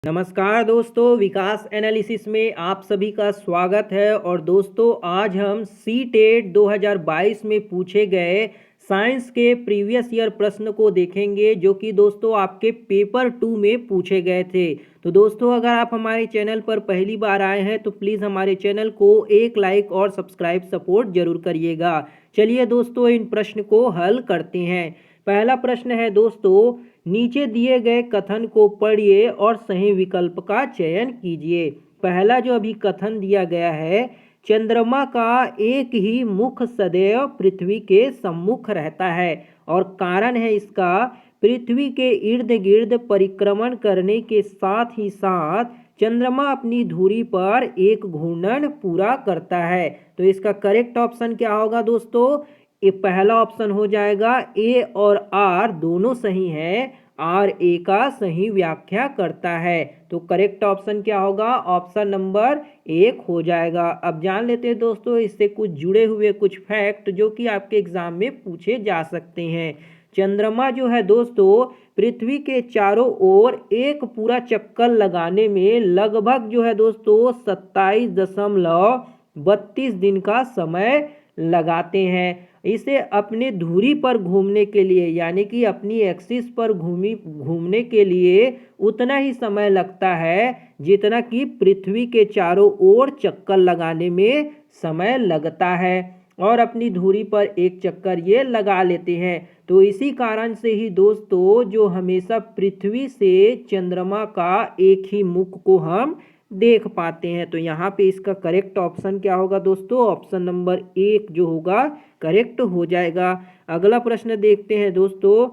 नमस्कार दोस्तों, विकास एनालिसिस में आप सभी का स्वागत है। और दोस्तों आज हम सी टेट 2022 में पूछे गए साइंस के प्रीवियस ईयर प्रश्न को देखेंगे, जो कि दोस्तों आपके पेपर 2 में पूछे गए थे। तो दोस्तों अगर आप हमारे चैनल पर पहली बार आए हैं तो प्लीज़ हमारे चैनल को एक लाइक और सब्सक्राइब सपोर्ट जरूर करिएगा। चलिए दोस्तों इन प्रश्न को हल करते हैं। पहला प्रश्न है दोस्तों, नीचे दिए गए कथन को पढ़िए और सही विकल्प का चयन कीजिए। पहला जो अभी कथन दिया गया है, चंद्रमा का एक ही मुख सदैव पृथ्वी के सम्मुख रहता है और कारण है इसका पृथ्वी के इर्द गिर्द परिक्रमण करने के साथ ही साथ चंद्रमा अपनी धुरी पर एक घूर्णन पूरा करता है। तो इसका करेक्ट ऑप्शन क्या होगा दोस्तों? ये पहला ऑप्शन हो जाएगा। ए और आर दोनों सही हैं। आर ए का सही व्याख्या करता है। तो करेक्ट ऑप्शन क्या होगा? ऑप्शन नंबर 1 हो जाएगा। अब जान लेते हैं दोस्तों इससे कुछ जुड़े हुए कुछ फैक्ट जो कि आपके एग्जाम में पूछे जा सकते हैं। चंद्रमा जो है दोस्तों पृथ्वी के चारों ओर एक पूरा चक्कर लगाने में लगभग जो है दोस्तों 27.32 दिन का समय लगाते हैं। इसे अपने धुरी पर घूमने के लिए यानी कि अपनी एक्सिस पर घूमने के लिए उतना ही समय लगता है जितना कि पृथ्वी के चारों ओर चक्कर लगाने में समय लगता है। और अपनी धुरी पर एक चक्कर ये लगा लेते हैं। तो इसी कारण से ही दोस्तों जो हमेशा पृथ्वी से चंद्रमा का एक ही मुख को हम देख पाते हैं। तो यहाँ पे इसका करेक्ट ऑप्शन क्या होगा दोस्तों? ऑप्शन नंबर 1 जो होगा करेक्ट हो जाएगा। अगला प्रश्न देखते हैं दोस्तों।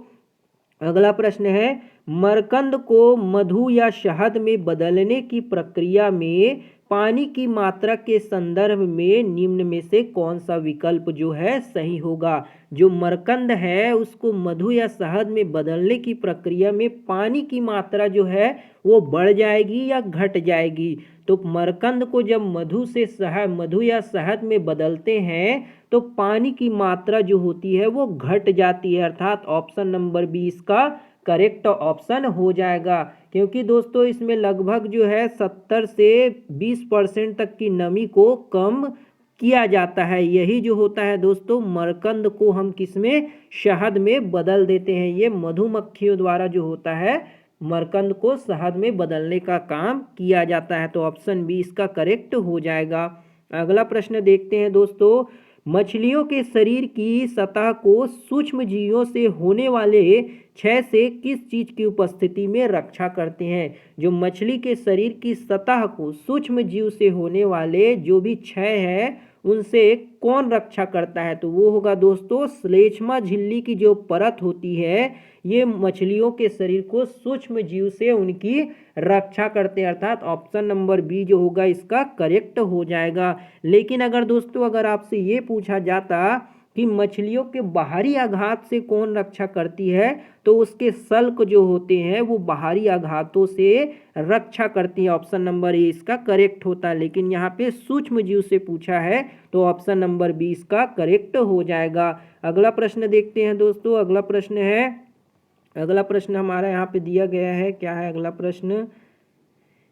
अगला प्रश्न है, मरकंद को मधु या शहद में बदलने की प्रक्रिया में पानी की मात्रा के संदर्भ में निम्न में से कौन सा विकल्प जो है सही होगा? जो मरकंद है उसको मधु या शहद में बदलने की प्रक्रिया में पानी की मात्रा जो है वो बढ़ जाएगी या घट जाएगी? तो मरकंद को जब मधु या शहद में बदलते हैं तो पानी की मात्रा जो होती है वो घट जाती है, अर्थात ऑप्शन नंबर 20 का करेक्ट ऑप्शन हो जाएगा। क्योंकि दोस्तों इसमें लगभग जो है 70 से 20% तक की नमी को कम किया जाता है। यही जो होता है दोस्तों मरकंद को हम किसमें? शहद में बदल देते हैं। ये मधुमक्खियों द्वारा जो होता है मरकंद को शहद में बदलने का काम किया जाता है। तो ऑप्शन 20 का करेक्ट हो जाएगा। अगला प्रश्न देखते हैं दोस्तों। मछलियों के शरीर की सतह को सूक्ष्म जीवों से होने वाले क्षय से किस चीज की उपस्थिति में रक्षा करते हैं? जो मछली के शरीर की सतह को सूक्ष्म जीव से होने वाले जो भी क्षय है उनसे कौन रक्षा करता है? तो वो होगा दोस्तों श्लेष्मा झिल्ली की जो परत होती है ये मछलियों के शरीर को सूक्ष्म जीव से उनकी रक्षा करते हैं, अर्थात ऑप्शन नंबर बी जो होगा इसका करेक्ट हो जाएगा। लेकिन अगर दोस्तों अगर आपसे ये पूछा जाता कि मछलियों के बाहरी आघात से कौन रक्षा करती है तो उसके सल्क जो होते हैं वो बाहरी आघातों से रक्षा करती है। ऑप्शन नंबर ए इसका करेक्ट होता है। लेकिन यहाँ पे सूक्ष्म जीव से पूछा है तो ऑप्शन नंबर 20 का करेक्ट हो जाएगा। अगला प्रश्न देखते हैं दोस्तों। अगला प्रश्न हमारा यहाँ पे दिया गया है। क्या है अगला प्रश्न?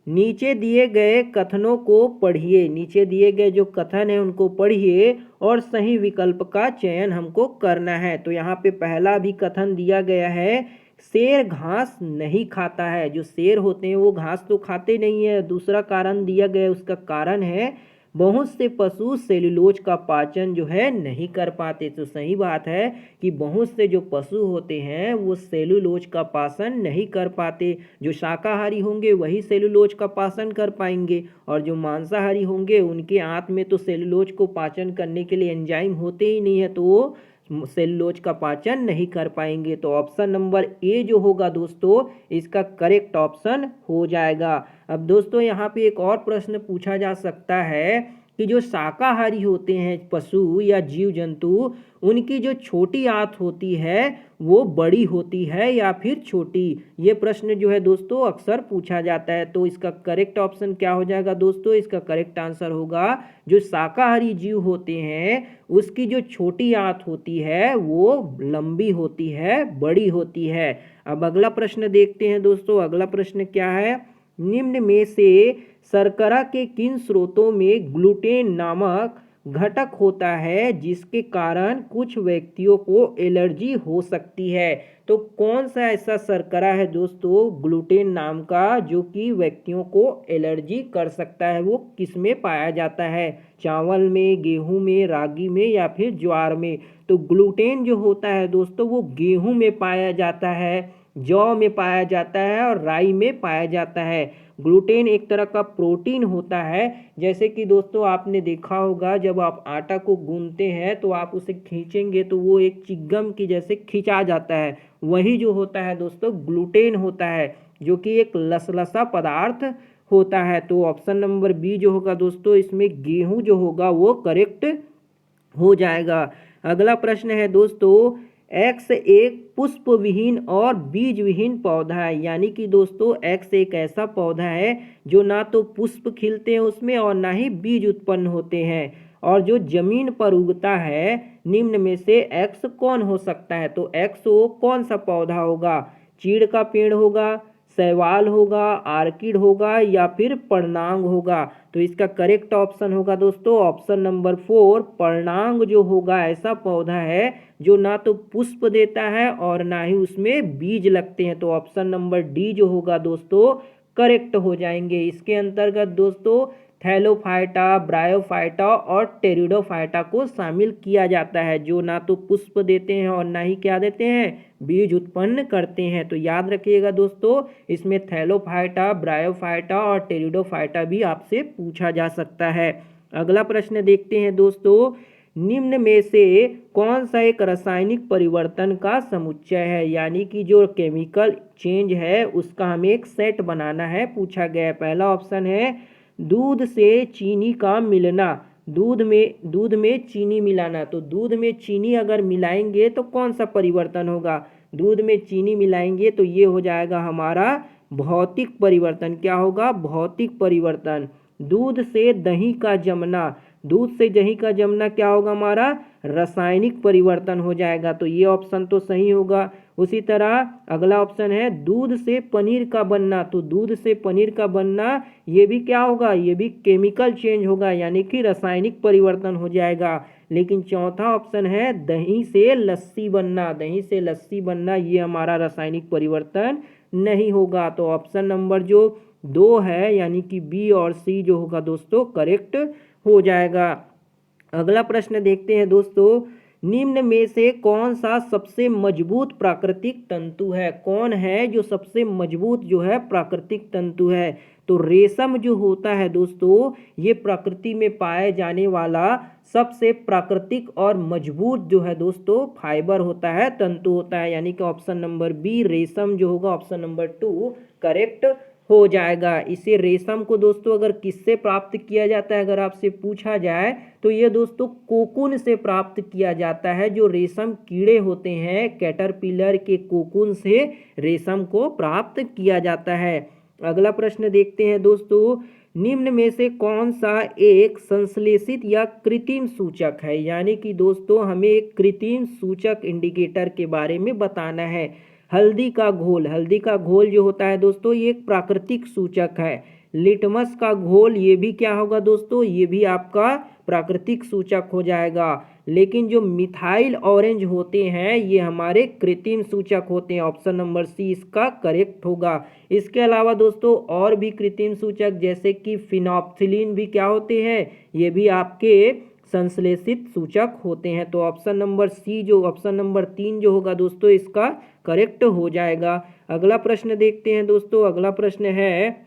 नीचे दिए गए कथनों को पढ़िए। नीचे दिए गए जो कथन है उनको पढ़िए और सही विकल्प का चयन हमको करना है। तो यहाँ पे पहला भी कथन दिया गया है, शेर घास नहीं खाता है। जो शेर होते हैं वो घास तो खाते नहीं है। दूसरा कारण दिया गया, उसका कारण है बहुत से पशु सेलुलोज का पाचन जो है नहीं कर पाते। तो सही बात है कि बहुत से जो पशु होते हैं वो सेलुलोज का पाचन नहीं कर पाते। जो शाकाहारी होंगे वही सेलुलोज का पाचन कर पाएंगे और जो मांसाहारी होंगे उनके आंत में तो सेलुलोज को पाचन करने के लिए एंजाइम होते ही नहीं है, तो वो सेलुलोज का पाचन नहीं कर पाएंगे। तो ऑप्शन नंबर ए जो होगा दोस्तों इसका करेक्ट ऑप्शन हो जाएगा। अब दोस्तों यहाँ पे एक और प्रश्न पूछा जा सकता है कि जो शाकाहारी होते हैं पशु या जीव जंतु उनकी जो छोटी आंत होती है वो बड़ी होती है या फिर छोटी? ये प्रश्न जो है दोस्तों अक्सर पूछा जाता है। तो इसका करेक्ट ऑप्शन क्या हो जाएगा दोस्तों? इसका करेक्ट आंसर होगा जो शाकाहारी जीव होते हैं उसकी जो छोटी आंत होती है वो लंबी होती है, बड़ी होती है। अब अगला प्रश्न देखते हैं दोस्तों। अगला प्रश्न क्या है? निम्न में से शर्करा के किन स्रोतों में ग्लूटेन नामक घटक होता है जिसके कारण कुछ व्यक्तियों को एलर्जी हो सकती है? तो कौन सा ऐसा शर्करा है दोस्तों ग्लूटेन नाम का जो कि व्यक्तियों को एलर्जी कर सकता है? वो किस में पाया जाता है? चावल में, गेहूं में, रागी में या फिर ज्वार में? तो ग्लूटेन जो होता है दोस्तों वो गेहूं में पाया जाता है, जौ में पाया जाता है और राई में पाया जाता है। ग्लूटेन एक तरह का प्रोटीन होता है। जैसे कि दोस्तों आपने देखा होगा जब आप आटा को गूंथते हैं तो आप उसे खींचेंगे तो वो एक चिगम की जैसे खिंचा जाता है, वही जो होता है दोस्तों ग्लूटेन होता है, जो कि एक लसलसा पदार्थ होता है। तो ऑप्शन नंबर बी जो होगा दोस्तों इसमें गेहूं जो होगा वो करेक्ट हो जाएगा। अगला प्रश्न है दोस्तों, एक्स एक पुष्प विहीन और बीज विहीन पौधा है, यानी कि दोस्तों एक्स एक ऐसा पौधा है जो ना तो पुष्प खिलते हैं उसमें और ना ही बीज उत्पन्न होते हैं और जो जमीन पर उगता है। निम्न में से एक्स कौन हो सकता है? तो एक्स वो कौन सा पौधा होगा? चीड़ का पेड़ होगा, शैवाल होगा, आर्किड होगा या फिर पर्णांग होगा? तो इसका करेक्ट ऑप्शन होगा दोस्तों ऑप्शन नंबर 4, पर्णांग जो होगा ऐसा पौधा है जो ना तो पुष्प देता है और ना ही उसमें बीज लगते हैं। तो ऑप्शन नंबर डी जो होगा दोस्तों करेक्ट हो जाएंगे। इसके अंतर्गत दोस्तों थैलोफाइटा, ब्रायोफाइटा और टेरिडोफाइटा को शामिल किया जाता है जो ना तो पुष्प देते हैं और ना ही क्या देते हैं, बीज उत्पन्न करते हैं। तो याद रखिएगा दोस्तों इसमें थैलोफाइटा, ब्रायोफाइटा और टेरिडोफाइटा भी आपसे पूछा जा सकता है। अगला प्रश्न देखते हैं दोस्तों, निम्न में से कौन सा एक रासायनिक परिवर्तन का समुच्चय है, यानी कि जो केमिकल चेंज है उसका हमें एक सेट बनाना है, पूछा गया है। पहला ऑप्शन है दूध से चीनी का मिलना, दूध में चीनी मिलाना। तो दूध में चीनी अगर मिलाएंगे तो कौन सा परिवर्तन होगा? दूध में चीनी मिलाएंगे तो ये हो जाएगा हमारा भौतिक परिवर्तन। क्या होगा? भौतिक परिवर्तन। दूध से दही का जमना, दूध से दही का जमना क्या होगा हमारा? रासायनिक परिवर्तन हो जाएगा। तो ये ऑप्शन तो सही होगा। उसी तरह अगला ऑप्शन है दूध से पनीर का बनना, तो दूध से पनीर का बनना ये भी क्या होगा? ये भी केमिकल चेंज होगा, यानी कि रासायनिक परिवर्तन हो जाएगा। लेकिन चौथा ऑप्शन है दही से लस्सी बनना, दही से लस्सी बनना ये हमारा रासायनिक परिवर्तन नहीं होगा। तो ऑप्शन नंबर जो 2 है यानी कि बी और सी जो होगा दोस्तों करेक्ट हो जाएगा। अगला प्रश्न देखते हैं दोस्तों, निम्न में से कौन सा सबसे मजबूत प्राकृतिक तंतु है? कौन है जो सबसे मजबूत जो है प्राकृतिक तंतु है? तो रेशम जो होता है दोस्तों ये प्रकृति में पाए जाने वाला सबसे प्राकृतिक और मजबूत जो है दोस्तों फाइबर होता है, तंतु होता है, यानी कि ऑप्शन नंबर बी रेशम जो होगा ऑप्शन नंबर 2 करेक्ट हो जाएगा। इसे रेशम को दोस्तों अगर किससे प्राप्त किया जाता है अगर आपसे पूछा जाए तो ये दोस्तों कोकून से प्राप्त किया जाता है। जो रेशम कीड़े होते हैं कैटरपिलर के कोकून से रेशम को प्राप्त किया जाता है। अगला प्रश्न देखते हैं दोस्तों, निम्न में से कौन सा एक संश्लेषित या कृत्रिम सूचक है? यानी कि दोस्तों हमें एक कृत्रिम सूचक इंडिकेटर के बारे में बताना है। हल्दी का घोल, हल्दी का घोल जो होता है दोस्तों ये एक प्राकृतिक सूचक है। लिटमस का घोल ये भी क्या होगा दोस्तों? ये भी आपका प्राकृतिक सूचक हो जाएगा। लेकिन जो मिथाइल ऑरेंज होते हैं ये हमारे कृत्रिम सूचक होते हैं। ऑप्शन नंबर सी इसका करेक्ट होगा। इसके अलावा दोस्तों और भी कृत्रिम सूचक जैसे कि फिनोप्थिलीन भी क्या होते हैं? ये भी आपके संश्लेषित सूचक होते हैं। तो ऑप्शन नंबर सी जो ऑप्शन नंबर 3 जो होगा दोस्तों इसका करेक्ट हो जाएगा। अगला प्रश्न देखते हैं दोस्तों। अगला प्रश्न है,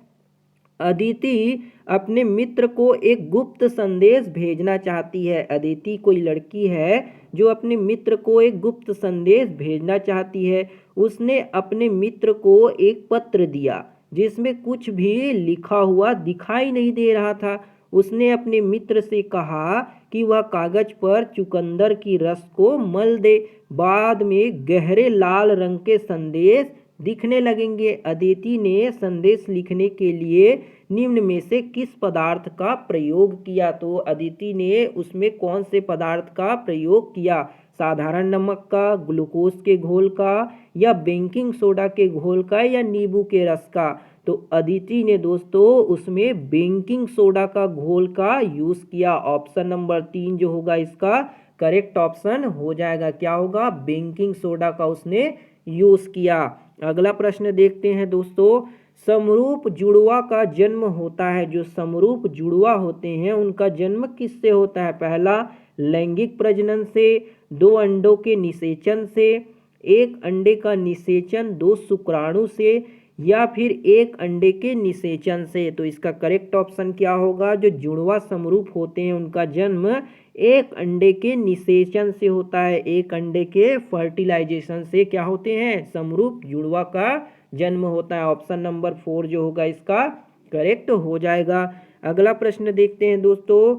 अदिति अपने मित्र को एक गुप्त संदेश भेजना चाहती है। अदिति कोई लड़की है जो अपने मित्र को एक गुप्त संदेश भेजना चाहती है। उसने अपने मित्र को एक पत्र दिया जिसमें कुछ भी लिखा हुआ दिखाई नहीं दे रहा था। उसने अपने मित्र से कहा कि वह कागज पर चुकंदर की रस को मल दे, बाद में गहरे लाल रंग के संदेश दिखने लगेंगे। अदिति ने संदेश लिखने के लिए निम्न में से किस पदार्थ का प्रयोग किया? तो अदिति ने उसमें कौन से पदार्थ का प्रयोग किया? साधारण नमक का, ग्लूकोज के घोल का या बेकिंग सोडा के घोल का या नींबू के रस का? तो अदिति ने दोस्तों उसमें बेकिंग सोडा का घोल का यूज किया। ऑप्शन नंबर 3 जो होगा इसका करेक्ट ऑप्शन हो जाएगा। क्या होगा? बेकिंग सोडा का उसने यूज किया। अगला प्रश्न देखते हैं दोस्तों, समरूप जुड़वा का जन्म होता है। जो समरूप जुड़वा होते हैं उनका जन्म किससे होता है? पहला लैंगिक प्रजनन से, 2 अंडों के निषेचन से, 1 अंडे का निषेचन 2 शुक्राणु से, या फिर 1 अंडे के निषेचन से। तो इसका करेक्ट ऑप्शन क्या होगा? जो जुड़वा समरूप होते हैं उनका जन्म 1 अंडे के निषेचन से होता है। 1 अंडे के फर्टिलाइजेशन से क्या होते हैं? समरूप जुड़वा का जन्म होता है। ऑप्शन नंबर 4 जो होगा इसका करेक्ट हो जाएगा। अगला प्रश्न देखते हैं दोस्तों,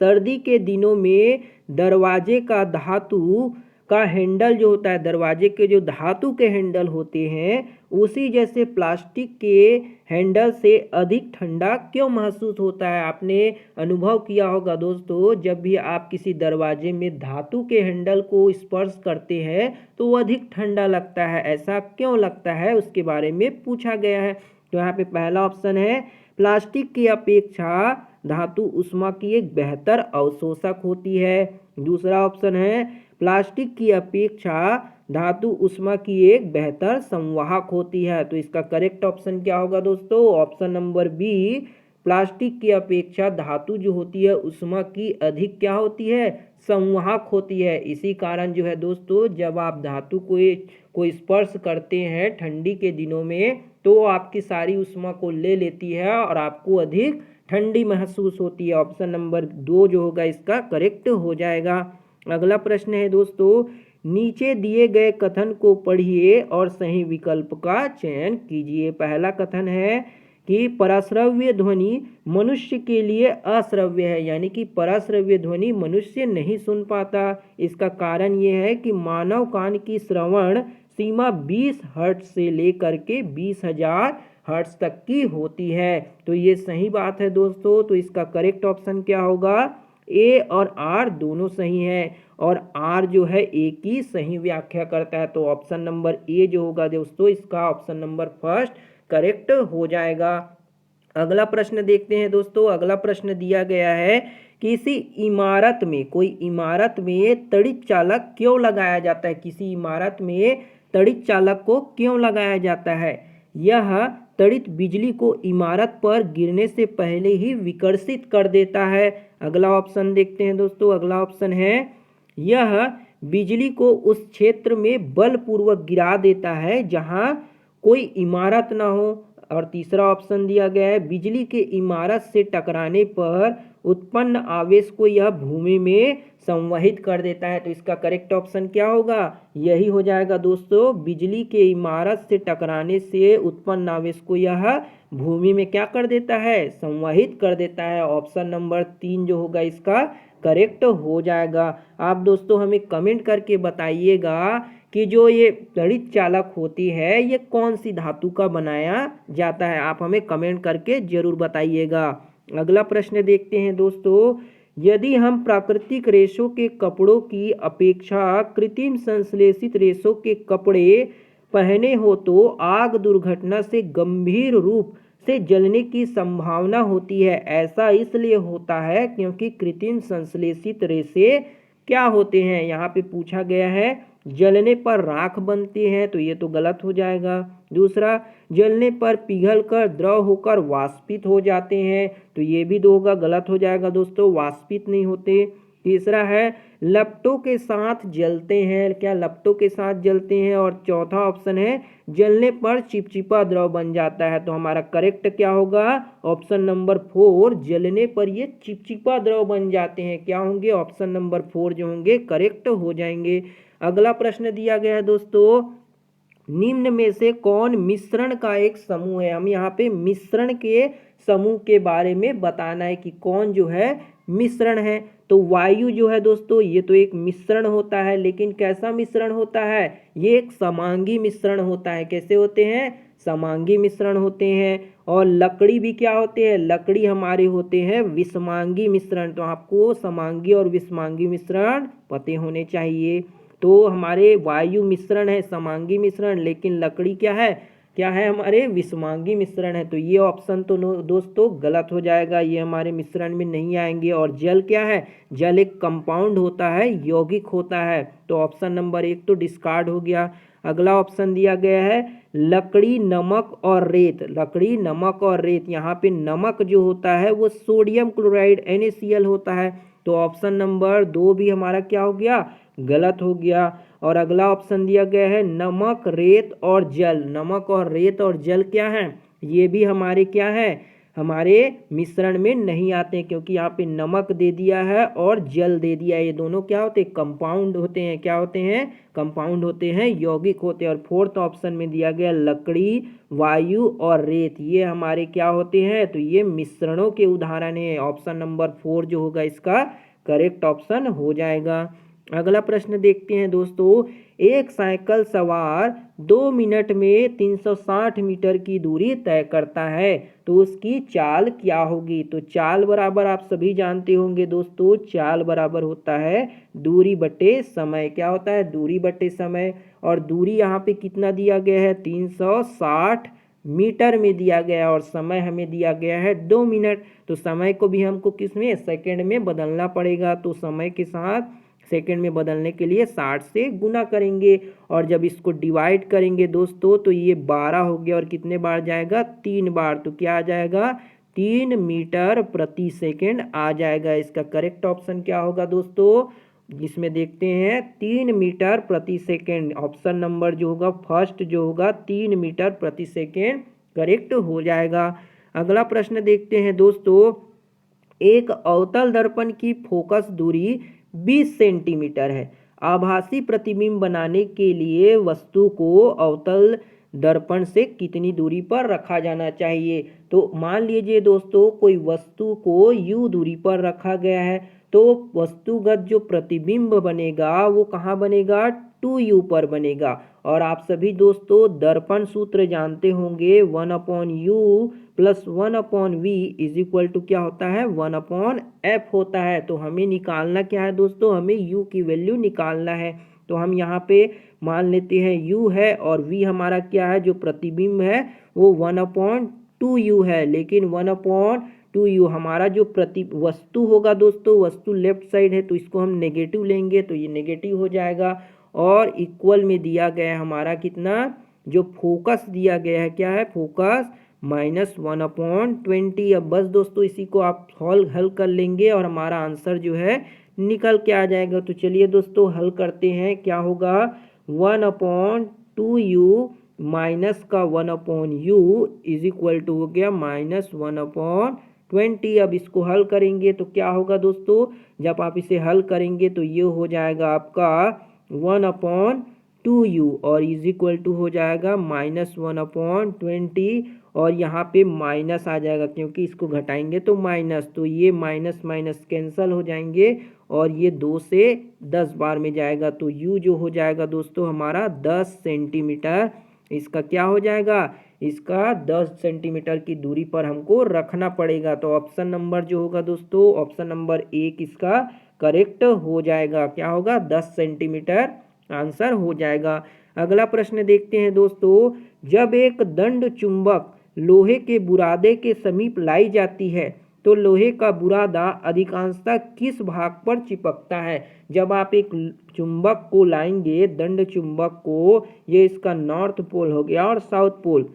सर्दी के दिनों में दरवाजे का धातु का हैंडल जो होता है, दरवाजे के जो धातु के हैंडल होते हैं उसी जैसे प्लास्टिक के हैंडल से अधिक ठंडा क्यों महसूस होता है? आपने अनुभव किया होगा दोस्तों, जब भी आप किसी दरवाजे में धातु के हैंडल को स्पर्श करते हैं तो वो अधिक ठंडा लगता है। ऐसा क्यों लगता है उसके बारे में पूछा गया है। तो यहाँ पे पहला ऑप्शन है प्लास्टिक की अपेक्षा धातु उष्मा की एक बेहतर अवशोषक होती है। दूसरा ऑप्शन है प्लास्टिक की अपेक्षा धातु उष्मा की एक बेहतर संवाहक होती है। तो इसका करेक्ट ऑप्शन क्या होगा दोस्तों? ऑप्शन नंबर बी, प्लास्टिक की अपेक्षा धातु जो होती है उष्मा की अधिक क्या होती है? संवाहक होती है। इसी कारण जो है दोस्तों, जब आप धातु को स्पर्श करते हैं ठंडी के दिनों में तो आपकी सारी उष्मा को ले लेती है और आपको अधिक ठंडी महसूस होती है। ऑप्शन नंबर 2 जो होगा इसका करेक्ट हो जाएगा। अगला प्रश्न है दोस्तों, नीचे दिए गए कथन को पढ़िए और सही विकल्प का चयन कीजिए। पहला कथन है कि पराश्रव्य ध्वनि मनुष्य के लिए अश्रव्य है, यानी कि पराश्रव्य ध्वनि मनुष्य नहीं सुन पाता। इसका कारण ये है कि मानव कान की श्रवण सीमा 20 हर्ट्ज से लेकर के 20,000 हर्ट्ज तक की होती है। तो ये सही बात है दोस्तों। तो इसका करेक्ट ऑप्शन क्या होगा? ए और आर दोनों सही है, और आर जो है ए की सही व्याख्या करता है। तो ऑप्शन नंबर ए जो होगा दोस्तों इसका ऑप्शन नंबर फर्स्ट करेक्ट हो जाएगा। अगला प्रश्न देखते हैं दोस्तों। अगला प्रश्न दिया गया है, किसी इमारत में, कोई इमारत में तड़ित चालक क्यों लगाया जाता है? किसी इमारत में तड़ित चालक को क्यों लगाया जाता है? यह तड़ित बिजली को इमारत पर गिरने से पहले ही विकर्षित कर देता है। अगला ऑप्शन देखते हैं दोस्तों। अगला ऑप्शन है, यह बिजली को उस क्षेत्र में बलपूर्वक गिरा देता है जहां कोई इमारत ना हो। और तीसरा ऑप्शन दिया गया है, बिजली के इमारत से टकराने पर उत्पन्न आवेश को यह भूमि में संवहित कर देता है। तो इसका करेक्ट ऑप्शन क्या होगा? यही हो जाएगा दोस्तों, बिजली के इमारत से टकराने से उत्पन्न आवेश को यह भूमि में क्या कर देता है? संवहित कर देता है। ऑप्शन नंबर 3 जो होगा इसका करेक्ट हो जाएगा। आप दोस्तों हमें कमेंट करके बताइएगा कि जो ये तड़ित चालक होती है ये कौन सी धातु का बनाया जाता है। आप हमें कमेंट करके जरूर बताइएगा। अगला प्रश्न देखते हैं दोस्तों, यदि हम प्राकृतिक रेशों के कपड़ों की अपेक्षा कृत्रिम संश्लेषित रेशों के कपड़े पहने हो तो आग दुर्घटना से गंभीर रूप से जलने की संभावना होती है। ऐसा इसलिए होता है क्योंकि कृत्रिम संश्लेषित रेशे क्या होते हैं? यहाँ पे पूछा गया है जलने पर राख बनते हैं, तो ये तो गलत हो जाएगा। दूसरा, जलने पर पिघलकर द्रव होकर वाष्पित हो जाते हैं, तो ये भी दो होगा, गलत हो जाएगा दोस्तों, वाष्पित नहीं होते। तीसरा है लपटों के साथ जलते हैं, क्या लपटों के साथ जलते हैं? और चौथा ऑप्शन है जलने पर चिपचिपा द्रव बन जाता है। तो हमारा करेक्ट क्या होगा? ऑप्शन नंबर 4, जलने पर ये चिपचिपा द्रव बन जाते हैं। क्या होंगे? ऑप्शन नंबर 4 जो होंगे करेक्ट हो जाएंगे। अगला प्रश्न दिया गया है दोस्तों, निम्न में से कौन मिश्रण का एक समूह है? हम यहाँ पे मिश्रण के समूह के बारे में बताना है कि कौन जो है मिश्रण है। तो वायु जो है दोस्तों ये तो एक मिश्रण होता है, लेकिन कैसा मिश्रण होता है? ये एक समांगी मिश्रण होता है। कैसे होते हैं? समांगी मिश्रण होते हैं। और लकड़ी भी क्या होते हैं? लकड़ी हमारे होते हैं विषमांगी मिश्रण। तो आपको समांगी और विषमांगी मिश्रण पते होने चाहिए। तो हमारे वायु मिश्रण है समांगी मिश्रण, लेकिन लकड़ी क्या है? क्या है हमारे विषमांगी मिश्रण है। तो ये ऑप्शन तो दोस्तों गलत हो जाएगा, ये हमारे मिश्रण में नहीं आएंगे। और जल क्या है, जल एक कंपाउंड होता है, यौगिक होता है। तो ऑप्शन नंबर 1 तो डिस्कार्ड हो गया। अगला ऑप्शन दिया गया है लकड़ी, नमक और रेत। लकड़ी, नमक और रेत, यहाँ पे नमक जो होता है वो सोडियम क्लोराइड NaCl होता है। तो ऑप्शन नंबर 2 भी हमारा क्या हो गया, गलत हो गया। और अगला ऑप्शन दिया गया है नमक, रेत और जल। नमक और रेत और जल क्या है, ये भी हमारे क्या है, हमारे मिश्रण में नहीं आते हैं, क्योंकि यहाँ पे नमक दे दिया है और जल दे दिया है। ये दोनों क्या होते हैं, कंपाउंड होते हैं। क्या होते हैं, कंपाउंड होते हैं, यौगिक होते हैं। और फोर्थ ऑप्शन में दिया गया लकड़ी, वायु और रेत, ये हमारे क्या होते हैं, तो ये मिश्रणों के उदाहरण है। ऑप्शन नंबर 4 जो होगा इसका करेक्ट ऑप्शन हो जाएगा। अगला प्रश्न देखते हैं दोस्तों। एक साइकिल सवार 2 मिनट में 360 मीटर की दूरी तय करता है, तो उसकी चाल क्या होगी। तो चाल बराबर आप सभी जानते होंगे दोस्तों, चाल बराबर होता है दूरी बटे समय। क्या होता है, दूरी बटे समय। और दूरी यहाँ पे कितना दिया गया है, 360 मीटर में दिया गया, और समय हमें दिया गया है 2 मिनट। तो समय को भी हमको किस में, सेकंड में बदलना पड़ेगा। तो समय के साथ सेकंड में बदलने के लिए 60 से गुना करेंगे, और जब इसको डिवाइड करेंगे दोस्तों तो ये 12 हो गया, और कितने बार जाएगा, 3 बार। तो क्या आ जाएगा, 3 मीटर प्रति सेकंड आ जाएगा। इसका करेक्ट ऑप्शन क्या होगा दोस्तों, जिसमें देखते हैं 3 मीटर प्रति सेकंड। ऑप्शन नंबर जो होगा फर्स्ट जो होगा 3 मीटर प्रति सेकंड करेक्ट हो जाएगा। अगला प्रश्न देखते हैं दोस्तों। एक अवतल दर्पण की फोकस दूरी 20 सेंटीमीटर है। आभासी प्रतिबिंब बनाने के लिए वस्तु को अवतल दर्पण से कितनी दूरी पर रखा जाना चाहिए। तो मान लीजिए दोस्तों कोई वस्तु को U दूरी पर रखा गया है, तो वस्तुगत जो प्रतिबिंब बनेगा वो कहाँ बनेगा, 2U पर बनेगा। और आप सभी दोस्तों दर्पण सूत्र जानते होंगे, 1/U plus 1/V is equal to क्या होता है, 1/F होता है। तो हमें निकालना क्या है दोस्तों, हमें U की वैल्यू निकालना है। तो हम यहाँ पे मान लेते हैं U है, और V हमारा क्या है, जो प्रतिबिंब है वो 1/2U है। लेकिन 1/2U हमारा जो वस्तु होगा दोस्तों, वस्तु लेफ्ट साइड है, तो इसको हम नेगेटिव लेंगे, तो ये नेगेटिव हो जाएगा। और इक्वल में दिया गया है हमारा कितना, जो फोकस दिया गया है, क्या है, फोकस -1/20। अब बस दोस्तों इसी को आप हल कर लेंगे और हमारा आंसर जो है निकल के आ जाएगा। तो चलिए दोस्तों हल करते हैं। क्या होगा, 1/2U माइनस का 1/U इज इक्वल टू हो गया -1/20। अब इसको हल करेंगे तो क्या होगा दोस्तों, जब आप इसे हल करेंगे तो ये हो जाएगा आपका 1/2U और इज इक्वल टू हो जाएगा -1/20। और यहाँ पे माइनस आ जाएगा, क्योंकि इसको घटाएंगे तो माइनस, तो ये माइनस माइनस कैंसल हो जाएंगे, और ये 2 से 10 बार में जाएगा। तो U जो हो जाएगा दोस्तों हमारा 10 सेंटीमीटर। इसका क्या हो जाएगा, इसका 10 सेंटीमीटर की दूरी पर हमको रखना पड़ेगा। तो ऑप्शन नंबर जो होगा दोस्तों, ऑप्शन नंबर 1 इसका करेक्ट हो जाएगा। क्या होगा, 10 सेंटीमीटर आंसर हो जाएगा। अगला प्रश्न देखते हैं दोस्तों। जब एक दंड चुंबक लोहे के बुरादे के समीप लाई जाती है, तो लोहे का बुरादा अधिकांशतः किस भाग पर चिपकता है। जब आप एक चुंबक को लाएंगे, दंड चुंबक को, ये इसका नॉर्थ पोल हो गया और साउथ पोल,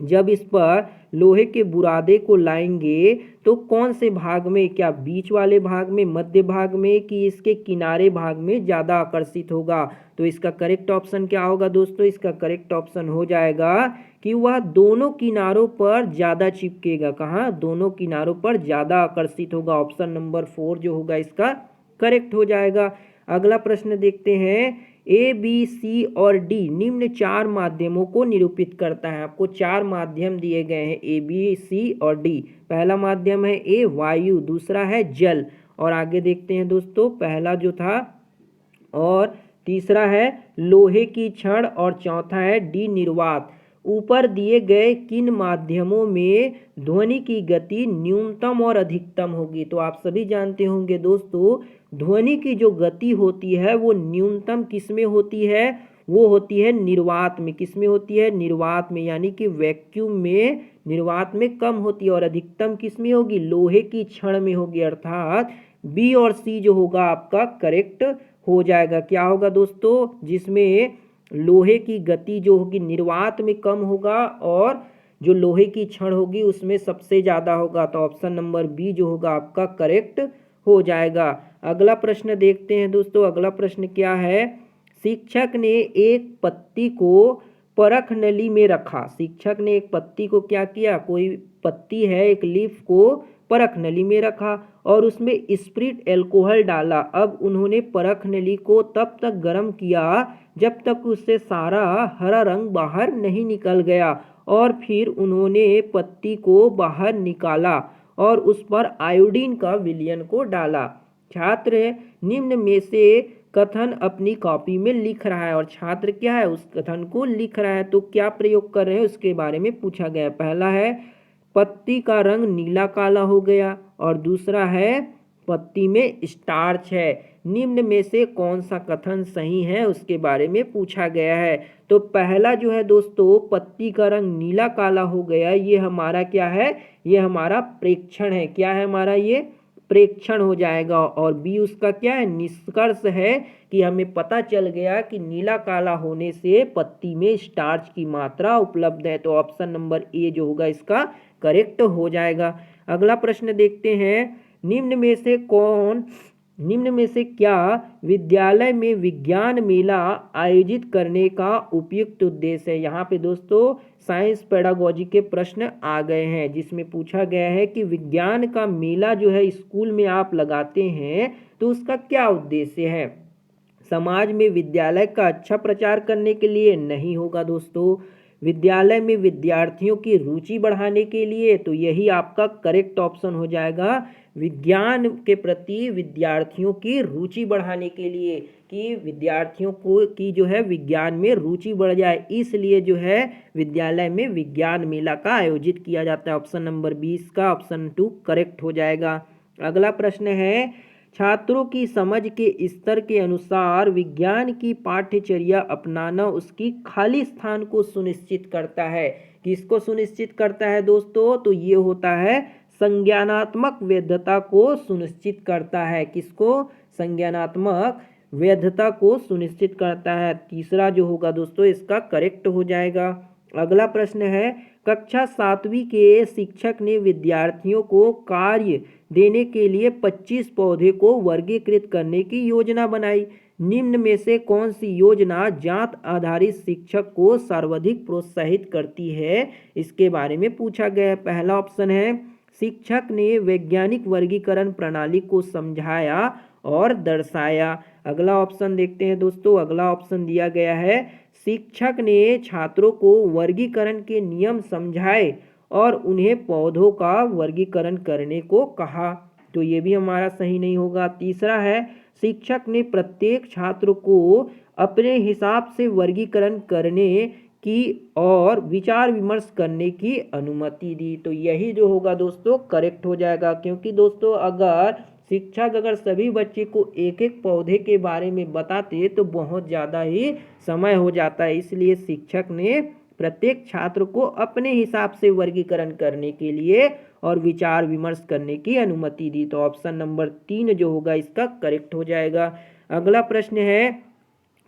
जब इस पर लोहे के बुरादे को लाएंगे तो कौन से भाग में, क्या बीच वाले भाग में, मध्य भाग में, कि इसके किनारे भाग में ज़्यादा आकर्षित होगा। तो इसका करेक्ट ऑप्शन क्या होगा दोस्तों, इसका करेक्ट ऑप्शन हो जाएगा कि वह दोनों किनारों पर ज़्यादा चिपकेगा। कहाँ, दोनों किनारों पर ज़्यादा आकर्षित होगा। ऑप्शन नंबर 4 जो होगा इसका करेक्ट हो जाएगा। अगला प्रश्न देखते हैं। A, B, C और D निम्न 4 माध्यमों को निरूपित करता है। आपको 4 माध्यम दिए गए हैं, A, B, C और D। पहला माध्यम है A, वायु, दूसरा है जल, और आगे देखते हैं दोस्तों, पहला जो था, और तीसरा है लोहे की छड़, और चौथा है D, निर्वात। ऊपर दिए गए किन माध्यमों में ध्वनि की गति न्यूनतम और अधिकतम होगी। तो आप सभी जानते होंगे दोस्तों, ध्वनि की जो गति होती है वो न्यूनतम किस में होती है, वो होती है निर्वात में। किस में होती है? निर्वात में, यानी कि वैक्यूम में, निर्वात में कम होती है। और अधिकतम किस में होगी? लोहे की छड़ में होगी। अर्थात बी और सी जो होगा आपका करेक्ट हो जाएगा। क्या होगा दोस्तों? जिसमें लोहे की गति जो होगी निर्वात में कम होगा और जो लोहे की छड़ होगी उसमें सबसे ज़्यादा होगा। तो ऑप्शन नंबर बी जो होगा आपका करेक्ट हो जाएगा। अगला प्रश्न देखते हैं दोस्तों। अगला प्रश्न क्या है? शिक्षक ने एक पत्ती को परख नली में रखा। शिक्षक ने एक पत्ती को क्या किया? कोई पत्ती है, एक लीफ को परख नली में रखा और उसमें स्प्रिट एल्कोहल डाला। अब उन्होंने परख नली को तब तक गर्म किया जब तक उससे सारा हरा रंग बाहर नहीं निकल गया और फिर उन्होंने पत्ती को बाहर निकाला और उस पर आयोडीन का विलयन को डाला। छात्र निम्न में से कथन अपनी कॉपी में लिख रहा है और छात्र क्या है? उस कथन को लिख रहा है। तो क्या प्रयोग कर रहे हैं उसके बारे में पूछा गया। पहला है पत्ती का रंग नीला काला हो गया और दूसरा है पत्ती में स्टार्च है। निम्न में से कौन सा कथन सही है उसके बारे में पूछा गया है। तो पहला जो है दोस्तों पत्ती का रंग नीला काला हो गया, ये हमारा क्या है? ये हमारा प्रेक्षण है। क्या है हमारा? ये प्रेक्षण हो जाएगा। और बी उसका क्या है? निष्कर्ष है कि हमें पता चल गया कि नीला काला होने से पत्ती में स्टार्च की मात्रा उपलब्ध है। तो ऑप्शन नंबर ए जो होगा इसका करेक्ट हो जाएगा। अगला प्रश्न देखते हैं। निम्न में से क्या विद्यालय में विज्ञान मेला आयोजित करने का उपयुक्त उद्देश्य है? यहाँ पे दोस्तों साइंस पेडागोजी के प्रश्न आ गए हैं जिसमें पूछा गया है कि विज्ञान का मेला जो है स्कूल में आप लगाते हैं तो उसका क्या उद्देश्य है? समाज में विद्यालय का अच्छा प्रचार करने के लिए नहीं होगा दोस्तों, विद्यालय में विद्यार्थियों की रुचि बढ़ाने के लिए। तो यही आपका करेक्ट ऑप्शन हो जाएगा, विज्ञान के प्रति विद्यार्थियों की रुचि बढ़ाने के लिए, कि विद्यार्थियों को की जो है विज्ञान में रुचि बढ़ जाए, इसलिए जो है विद्यालय में विज्ञान मेला का आयोजित किया जाता है। ऑप्शन नंबर 20 का ऑप्शन 2 करेक्ट हो जाएगा। अगला प्रश्न है, छात्रों की समझ के स्तर के अनुसार विज्ञान की पाठ्यचर्या अपनाना उसकी खाली स्थान को सुनिश्चित करता है। किसको सुनिश्चित करता है दोस्तों? तो ये होता है संज्ञानात्मक वैधता को सुनिश्चित करता है। किसको? संज्ञानात्मक वैधता को सुनिश्चित करता है। तीसरा जो होगा दोस्तों इसका करेक्ट हो जाएगा। अगला प्रश्न है, कक्षा 7वीं के शिक्षक ने विद्यार्थियों को कार्य देने के लिए 25 पौधे को वर्गीकृत करने की योजना बनाई। निम्न में से कौन सी योजना जात आधारित शिक्षक को सर्वाधिक प्रोत्साहित करती है? इसके बारे में पूछा गया है। पहला ऑप्शन है, शिक्षक ने वैज्ञानिक वर्गीकरण प्रणाली को समझाया और दर्शाया। अगला ऑप्शन देखते हैं दोस्तों। अगला ऑप्शन दिया गया है, शिक्षक ने छात्रों को वर्गीकरण के नियम समझाए और उन्हें पौधों का वर्गीकरण करने को कहा। तो ये भी हमारा सही नहीं होगा। तीसरा है, शिक्षक ने प्रत्येक छात्र को अपने हिसाब से वर्गीकरण करने की और विचार विमर्श करने की अनुमति दी। तो यही जो होगा दोस्तों करेक्ट हो जाएगा, क्योंकि दोस्तों अगर शिक्षक सभी बच्चे को एक एक पौधे के बारे में बताते तो बहुत ज़्यादा ही समय हो जाता है, इसलिए शिक्षक ने प्रत्येक छात्र को अपने हिसाब से वर्गीकरण करने के लिए और विचार विमर्श करने की अनुमति दी। तो ऑप्शन नंबर 3 जो होगा इसका करेक्ट हो जाएगा। अगला प्रश्न है,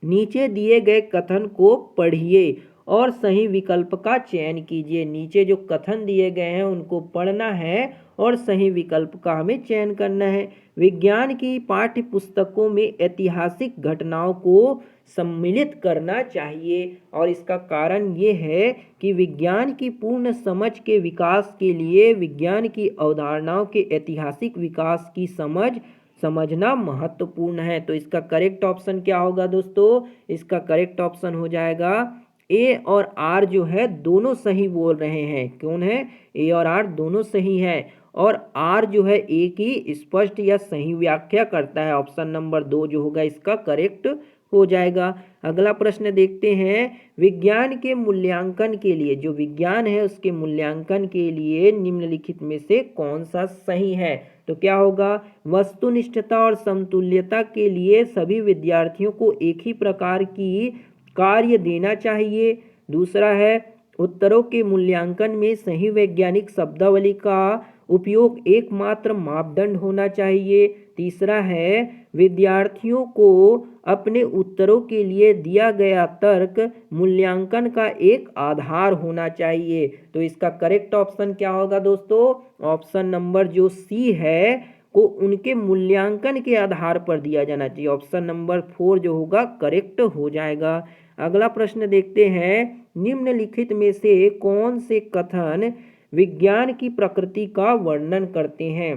नीचे दिए गए कथन को पढ़िए और सही विकल्प का चयन कीजिए। नीचे जो कथन दिए गए हैं उनको पढ़ना है और सही विकल्प का हमें चयन करना है। विज्ञान की पाठ्य पुस्तकों में ऐतिहासिक घटनाओं को सम्मिलित करना चाहिए और इसका कारण ये है कि विज्ञान की पूर्ण समझ के विकास के लिए विज्ञान की अवधारणाओं के ऐतिहासिक विकास की समझना महत्वपूर्ण है। तो इसका करेक्ट ऑप्शन क्या होगा दोस्तों? इसका करेक्ट ऑप्शन हो जाएगा ए और आर जो है दोनों सही बोल रहे हैं। कौन है? ए और आर दोनों सही है और आर जो है ए की स्पष्ट या सही व्याख्या करता है। ऑप्शन नंबर 2 जो होगा इसका करेक्ट हो जाएगा। अगला प्रश्न देखते हैं, विज्ञान के मूल्यांकन के लिए, जो विज्ञान है उसके मूल्यांकन के लिए निम्नलिखित में से कौन सा सही है? तो क्या होगा? वस्तुनिष्ठता और समतुल्यता के लिए सभी विद्यार्थियों को एक ही प्रकार की कार्य देना चाहिए। दूसरा है उत्तरों के मूल्यांकन में सही वैज्ञानिक शब्दावली का उपयोग एकमात्र मापदंड होना चाहिए। तीसरा है विद्यार्थियों को अपने उत्तरों के लिए दिया गया तर्क मूल्यांकन का एक आधार होना चाहिए। तो इसका करेक्ट ऑप्शन क्या होगा दोस्तों? ऑप्शन नंबर जो सी है को उनके मूल्यांकन के आधार पर दिया जाना चाहिए। ऑप्शन नंबर 4 जो होगा करेक्ट हो जाएगा। अगला प्रश्न देखते हैं, निम्नलिखित में से कौन से कथन विज्ञान की प्रकृति का वर्णन करते हैं?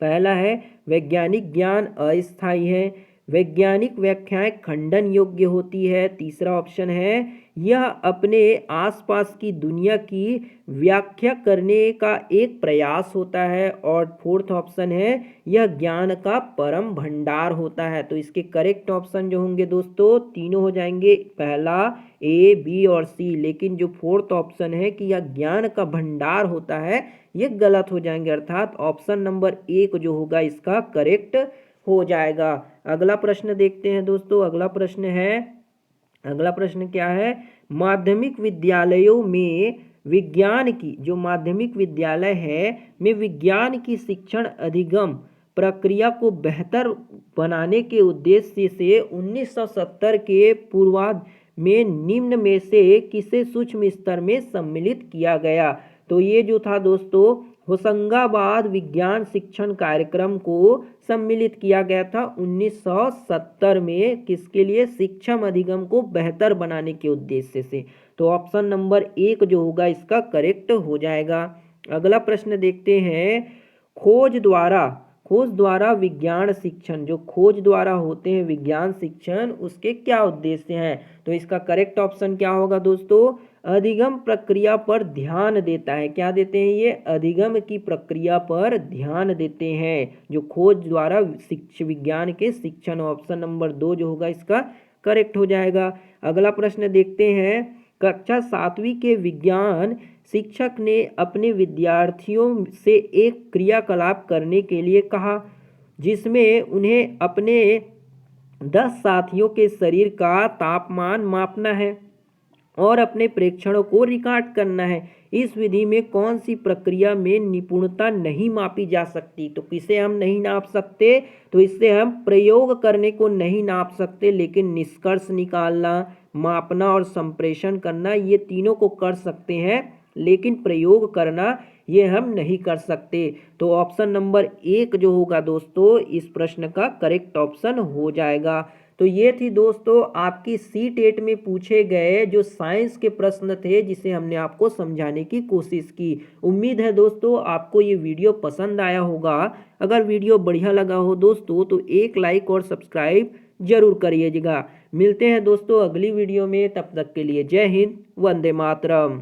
पहला है वैज्ञानिक ज्ञान अस्थायी है, वैज्ञानिक व्याख्याएं खंडन योग्य होती है। तीसरा ऑप्शन है यह अपने आसपास की दुनिया की व्याख्या करने का एक प्रयास होता है। और फोर्थ ऑप्शन है यह ज्ञान का परम भंडार होता है। तो इसके करेक्ट ऑप्शन जो होंगे दोस्तों तीनों हो जाएंगे, पहला ए, बी और सी। लेकिन जो फोर्थ ऑप्शन है कि यह ज्ञान का भंडार होता है, ये गलत हो जाएंगे, अर्थात ऑप्शन नंबर 1 जो होगा इसका करेक्ट हो जाएगा। अगला प्रश्न देखते हैं दोस्तों। अगला प्रश्न क्या है, माध्यमिक विद्यालयों में विज्ञान की, जो माध्यमिक विद्यालय है में विज्ञान की शिक्षण अधिगम प्रक्रिया को बेहतर बनाने के उद्देश्य से 1970 के पूर्वार्ध में निम्न में से किसे सूक्ष्म स्तर में सम्मिलित किया गया? तो ये जो था दोस्तों होशंगाबाद विज्ञान शिक्षण कार्यक्रम को सम्मिलित किया गया था 1970 में, किसके लिए? शिक्षण अधिगम को बेहतर बनाने के उद्देश्य से। तो ऑप्शन नंबर 1 जो होगा इसका करेक्ट हो जाएगा। अगला प्रश्न देखते हैं, खोज द्वारा विज्ञान शिक्षण, जो खोज द्वारा होते हैं विज्ञान शिक्षण, उसके क्या उद्देश्य हैं? तो इसका करेक्ट ऑप्शन क्या होगा दोस्तों? अधिगम प्रक्रिया पर ध्यान देता है। क्या देते हैं ये? अधिगम की प्रक्रिया पर ध्यान देते हैं, जो खोज द्वारा विज्ञान के शिक्षण। ऑप्शन नंबर 2 जो होगा इसका करेक्ट हो जाएगा। अगला प्रश्न देखते हैं, कक्षा 7वीं के विज्ञान शिक्षक ने अपने विद्यार्थियों से एक क्रियाकलाप करने के लिए कहा, जिसमें उन्हें अपने 10 साथियों के शरीर का तापमान मापना है और अपने प्रेक्षणों को रिकॉर्ड करना है। इस विधि में कौन सी प्रक्रिया में निपुणता नहीं मापी जा सकती? तो किसे हम नहीं नाप सकते? तो इससे हम प्रयोग करने को नहीं नाप सकते, लेकिन निष्कर्ष निकालना, मापना और संप्रेषण करना ये तीनों को कर सकते हैं, लेकिन प्रयोग करना ये हम नहीं कर सकते। तो ऑप्शन नंबर 1 जो होगा दोस्तों इस प्रश्न का करेक्ट ऑप्शन हो जाएगा। तो ये थी दोस्तों आपकी C-टेट में पूछे गए जो साइंस के प्रश्न थे, जिसे हमने आपको समझाने की कोशिश की। उम्मीद है दोस्तों आपको ये वीडियो पसंद आया होगा। अगर वीडियो बढ़िया लगा हो दोस्तों तो एक लाइक और सब्सक्राइब जरूर करिएगा। मिलते हैं दोस्तों अगली वीडियो में, तब तक के लिए जय हिंद, वंदे मातरम।